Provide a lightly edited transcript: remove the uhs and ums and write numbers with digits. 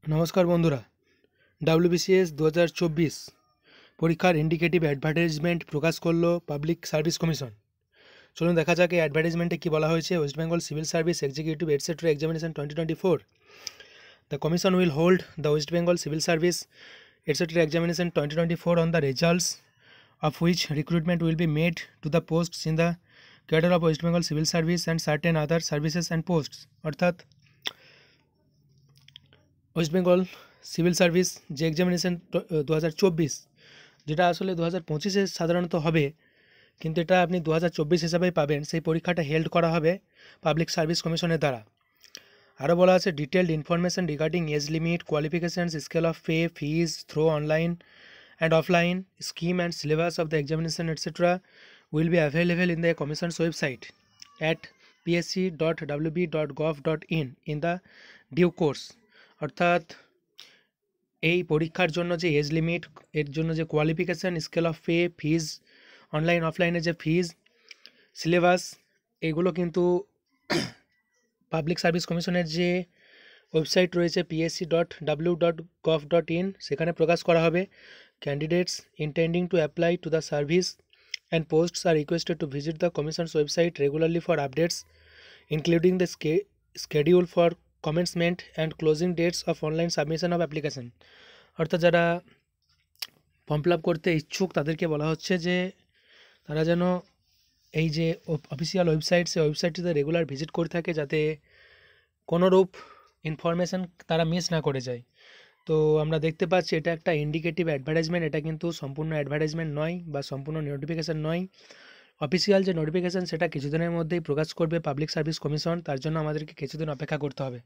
নমস্কার বন্ধুরা, WBCS 2024 পরীক্ষার ইন্ডিকেটিভ অ্যাডভার্টাইজমেন্ট প্রকাশ করলো পাবলিক সার্ভিস কমিশন। চলুন দেখা যাক এই অ্যাডভার্টাইজমেন্টে কী বলা হয়েছে। West Bengal civil service executive etcetera examination 2024, the commission will hold the West Bengal civil service etcetera examination 2024 on the results of which recruitment will be made to the posts in the cadre of West Bengal Civil Service and certain other services and posts। অর্থাৎ West Bengal civil service যে examination 2024, যেটা আসলে 2025-এ সাধারণত হবে, কিন্তু এটা আপনি 2024 হিসাবেই পাবেন, সেই পরীক্ষাটা হেল্ড করা হবে পাবলিক সার্ভিস কমিশনের দ্বারা। আরও বলা আছে, detailed information regarding age limit, qualifications, scale of pay, fees through online and offline, scheme and syllabus of the examination etcetera will be available in the commissions website at psc.wb.gov.in in the due course. অর্থাৎ এই পরীক্ষার জন্য যে age limit, এর জন্য যে qualification, scale of pay, fees, online অফলাইনের যে ফিজ, সিলেবাস, এগুলো কিন্তু পাবলিক সার্ভিস কমিশনের যে ওয়েবসাইট রয়েছে psc.w.gov.in সেখানে প্রকাশ করা হবে। Candidates intending to apply to the service and posts are requested to visit the commissions website regularly for updates including the schedule for commencement and closing dates of online submission of application। অর্থাৎ যারা form fill up করতে ইচ্ছুক তাদেরকে বলা হচ্ছে যে তারা যেন এই যে অফিসিয়াল ওয়েবসাইট, সেই ওয়েবসাইটটিতে রেগুলার ভিজিট করে থাকে, যাতে কোনোরূপ ইনফরমেশান তারা মিস না করে যায়। তো আমরা দেখতে পাচ্ছি এটা একটা ইন্ডিকেটিভ অ্যাডভার্টাইজমেন্ট, এটা কিন্তু সম্পূর্ণ অ্যাডভার্টাইজমেন্ট নয় বা সম্পূর্ণ নোটিফিকেশান নয়। অফিসিয়াল যে নোটিফিকেশান সেটা কিছুদিনের মধ্যেই প্রকাশ করবে পাবলিক সার্ভিস কমিশন, তার জন্য আমাদেরকে কিছুদিন অপেক্ষা করতে হবে।